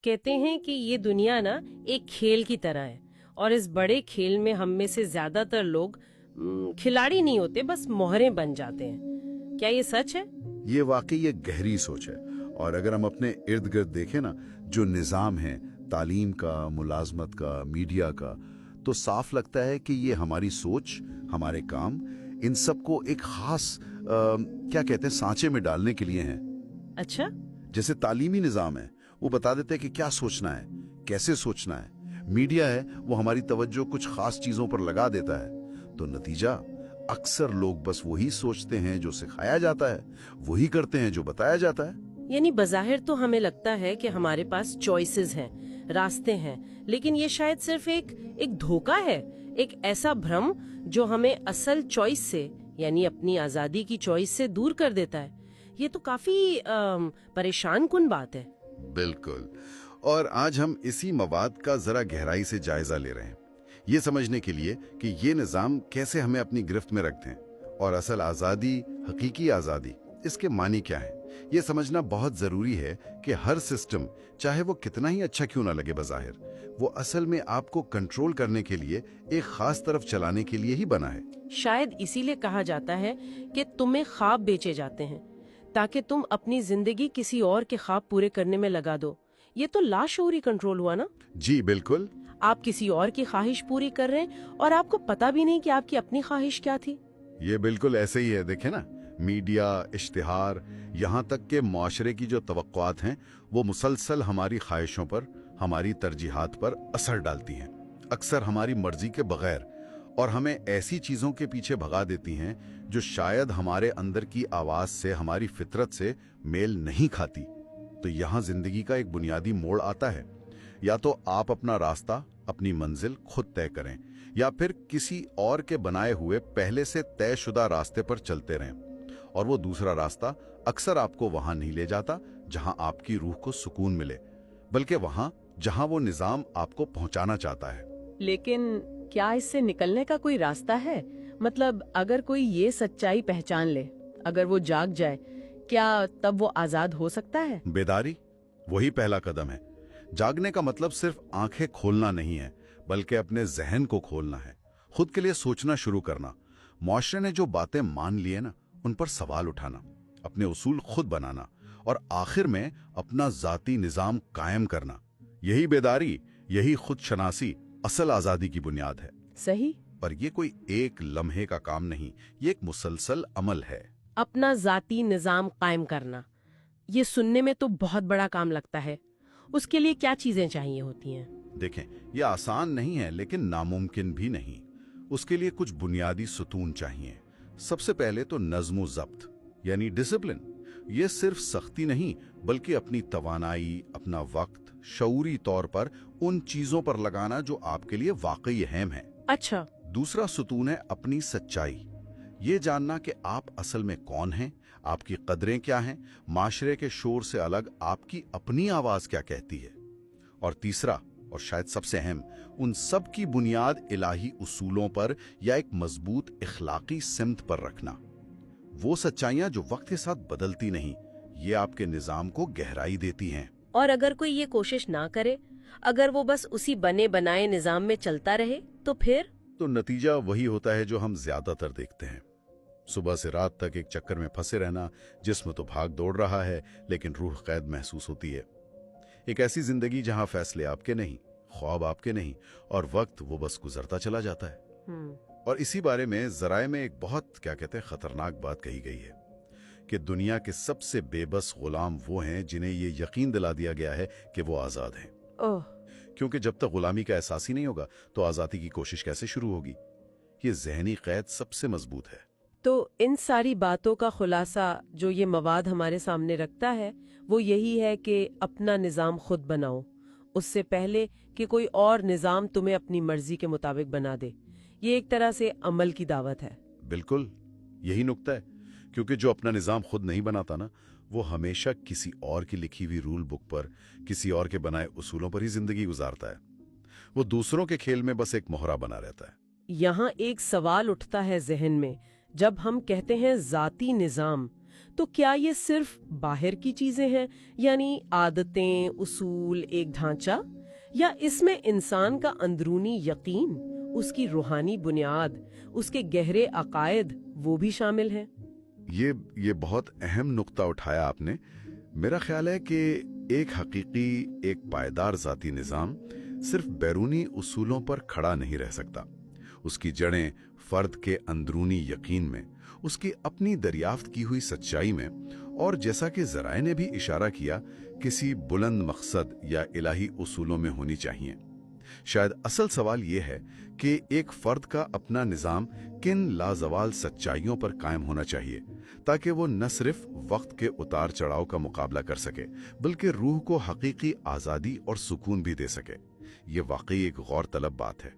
کہتے ہیں کہ یہ دنیا نا ایک کھیل کی طرح ہے، اور اس بڑے کھیل میں ہم میں سے زیادہ تر لوگ کھلاڑی نہیں ہوتے، بس مہریں بن جاتے ہیں۔ کیا یہ سچ ہے؟ یہ واقعی ایک گہری سوچ ہے، اور اگر ہم اپنے ارد گرد دیکھیں نا، جو نظام ہے تعلیم کا، ملازمت کا، میڈیا کا، تو صاف لگتا ہے کہ یہ ہماری سوچ، ہمارے کام، ان سب کو ایک خاص کیا کہتے ہیں سانچے میں ڈالنے کے لیے ہیں۔ اچھا۔ جیسے تعلیمی نظام ہے، وہ بتا دیتے ہیں کہ کیا سوچنا ہے، کیسے سوچنا ہے۔ میڈیا ہے، وہ ہماری توجہ کچھ خاص چیزوں پر لگا دیتا ہے، تو نتیجہ اکثر لوگ بس وہی سوچتے ہیں جو سکھایا جاتا ہے، وہی کرتے ہیں جو بتایا جاتا ہے۔ یعنی بظاہر تو ہمیں لگتا ہے کہ ہمارے پاس چوائسز ہیں، راستے ہیں، لیکن یہ شاید صرف ایک دھوکہ ہے، ایک ایسا بھرم جو ہمیں اصل چوائس سے، یعنی اپنی آزادی کی چوائس سے دور کر دیتا ہے۔ یہ تو کافی پریشان کن بات ہے۔ بالکل، اور آج ہم اسی مواد کا ذرا گہرائی سے جائزہ لے رہے ہیں، یہ سمجھنے کے لیے کہ یہ نظام کیسے ہمیں اپنی گرفت میں رکھتے ہیں، اور اصل آزادی، حقیقی آزادی، اس کے معنی کیا ہے۔ یہ سمجھنا بہت ضروری ہے کہ ہر سسٹم، چاہے وہ کتنا ہی اچھا کیوں نہ لگے بظاہر، وہ اصل میں آپ کو کنٹرول کرنے کے لیے، ایک خاص طرف چلانے کے لیے ہی بنا ہے۔ شاید اسی لیے کہا جاتا ہے کہ تمہیں خواب بیچے جاتے ہیں تاکہ تم اپنی زندگی کسی اور کے خواب پورے کرنے میں لگا دو۔ یہ تو لاشعوری کنٹرول ہوا نا؟ جی بالکل۔ آپ کسی اور کی خواہش پوری کر رہے ہیں اور آپ کو پتہ بھی نہیں کہ آپ کی اپنی خواہش کیا تھی۔ یہ بالکل ایسے ہی ہے، دیکھیں نا، میڈیا، اشتہار، یہاں تک کہ معاشرے کی جو توقعات ہیں، وہ مسلسل ہماری خواہشوں پر، ہماری ترجیحات پر اثر ڈالتی ہیں، اکثر ہماری مرضی کے بغیر، اور ہمیں ایسی چیزوں کے پیچھے بھگا دیتی ہیں جو شاید ہمارے اندر کی آواز سے، ہماری فطرت سے میل نہیں کھاتی۔ تو یہاں زندگی کا ایک بنیادی موڑ آتا ہے، یا تو آپ اپنا راستہ، اپنی منزل خود طے کریں، یا پھر کسی اور کے بنائے ہوئے پہلے سے طے شدہ راستے پر چلتے رہیں، اور وہ دوسرا راستہ اکثر آپ کو وہاں نہیں لے جاتا جہاں آپ کی روح کو سکون ملے، بلکہ وہاں جہاں وہ نظام آپ کو پہنچانا چاہتا ہے۔ لیکن کیا اس سے نکلنے کا کوئی راستہ ہے؟ مطلب اگر کوئی یہ سچائی پہچان لے، اگر وہ جاگ جائے، کیا تب وہ آزاد ہو سکتا ہے؟ بیداری وہی پہلا قدم ہے۔ جاگنے کا مطلب صرف آنکھیں کھولنا نہیں ہے، بلکہ اپنے ذہن کو کھولنا ہے، خود کے لیے سوچنا شروع کرنا، معاشرے نے جو باتیں مان لیے نا، ان پر سوال اٹھانا، اپنے اصول خود بنانا، اور آخر میں اپنا ذاتی نظام قائم کرنا۔ یہی بیداری، یہی خود شناسی اصل آزادی کی بنیاد ہے۔ صحیح۔ پر یہ کوئی ایک لمحے کا کام نہیں، یہ ایک مسلسل عمل ہے۔ اپنا ذاتی نظام قائم کرنا، یہ سننے میں تو بہت بڑا کام لگتا ہے۔ اس کے لیے کیا چیزیں چاہیے ہوتی ہیں؟ دیکھیں، یہ آسان نہیں ہے، لیکن ناممکن بھی نہیں۔ اس کے لیے کچھ بنیادی ستون چاہیے۔ سب سے پہلے تو نظم و ضبط، یعنی ڈسپلن۔ یہ صرف سختی نہیں، بلکہ اپنی توانائی، اپنا وقت شعوری طور پر ان چیزوں پر لگانا جو آپ کے لیے واقعی اہم ہیں۔ اچھا۔ دوسرا ستون ہے اپنی سچائی۔ یہ جاننا کہ آپ اصل میں کون ہیں، آپ کی قدریں کیا ہیں، معاشرے کے شور سے الگ آپ کی اپنی آواز کیا کہتی ہے۔ اور تیسرا، اور شاید سب سے اہم، ان سب کی بنیاد الہی اصولوں پر یا ایک مضبوط اخلاقی سمت پر رکھنا۔ وہ سچائیاں جو وقت کے ساتھ بدلتی نہیں، یہ آپ کے نظام کو گہرائی دیتی ہیں۔ اور اگر کوئی یہ کوشش نہ کرے، اگر وہ بس اسی بنے بنائے نظام میں چلتا رہے، تو پھر تو نتیجہ وہی ہوتا ہے جو ہم زیادہ تر دیکھتے ہیں۔ صبح سے رات تک ایک چکر میں پھنسے رہنا، جسم تو بھاگ دوڑ رہا ہے لیکن روح قید محسوس ہوتی ہے۔ ایک ایسی زندگی جہاں فیصلے آپ کے نہیں، خواب آپ کے نہیں، اور وقت وہ بس گزرتا چلا جاتا ہے۔ اور اسی بارے میں ذرائع میں ایک بہت خطرناک بات کہی گئی ہے کہ دنیا کے سب سے بے بس غلام وہ ہیں جنہیں یہ یقین دلا دیا گیا ہے کہ وہ آزاد ہیں۔ کیونکہ جب تک غلامی کا احساس ہی نہیں ہوگا تو آزادی کی کوشش کیسے شروع ہوگی؟ یہ ذہنی قید سب سے مضبوط ہے۔ تو ان ساری باتوں کا خلاصہ جو یہ مواد ہمارے سامنے رکھتا ہے، وہ یہی ہے کہ اپنا نظام خود بناؤ، اس سے پہلے کہ کوئی اور نظام تمہیں اپنی مرضی کے مطابق بنا دے۔ یہ ایک طرح سے عمل کی دعوت ہے۔ بالکل، یہی نکتہ ہے، کیونکہ جو اپنا نظام خود نہیں بناتا نا، وہ ہمیشہ کسی اور کی لکھی ہوئی رول بک پر، کسی اور کے بنائے اصولوں پر ہی زندگی گزارتا ہے۔ وہ دوسروں کے کھیل میں بس ایک مہرہ بنا رہتا ہے۔ یہاں ایک سوال اٹھتا ہے ذہن میں، جب ہم کہتے ہیں ذاتی نظام، تو کیا یہ صرف باہر کی چیزیں ہیں، یعنی عادتیں، اصول، ایک ڈھانچہ، یا اس میں انسان کا اندرونی یقین، اس کی روحانی بنیاد، اس کے گہرے عقائد وہ بھی شامل ہیں؟ یہ بہت اہم نقطہ اٹھایا آپ نے۔ میرا خیال ہے کہ ایک حقیقی، ایک پائیدار ذاتی نظام صرف بیرونی اصولوں پر کھڑا نہیں رہ سکتا۔ اس کی جڑیں فرد کے اندرونی یقین میں، اس کی اپنی دریافت کی ہوئی سچائی میں، اور جیسا کہ ذرائع نے بھی اشارہ کیا، کسی بلند مقصد یا الہی اصولوں میں ہونی چاہیے۔ شاید اصل سوال یہ ہے کہ ایک فرد کا اپنا نظام کن لازوال سچائیوں پر قائم ہونا چاہیے تاکہ وہ نہ صرف وقت کے اتار چڑھاؤ کا مقابلہ کر سکے بلکہ روح کو حقیقی آزادی اور سکون بھی دے سکے۔ یہ واقعی ایک غور طلب بات ہے۔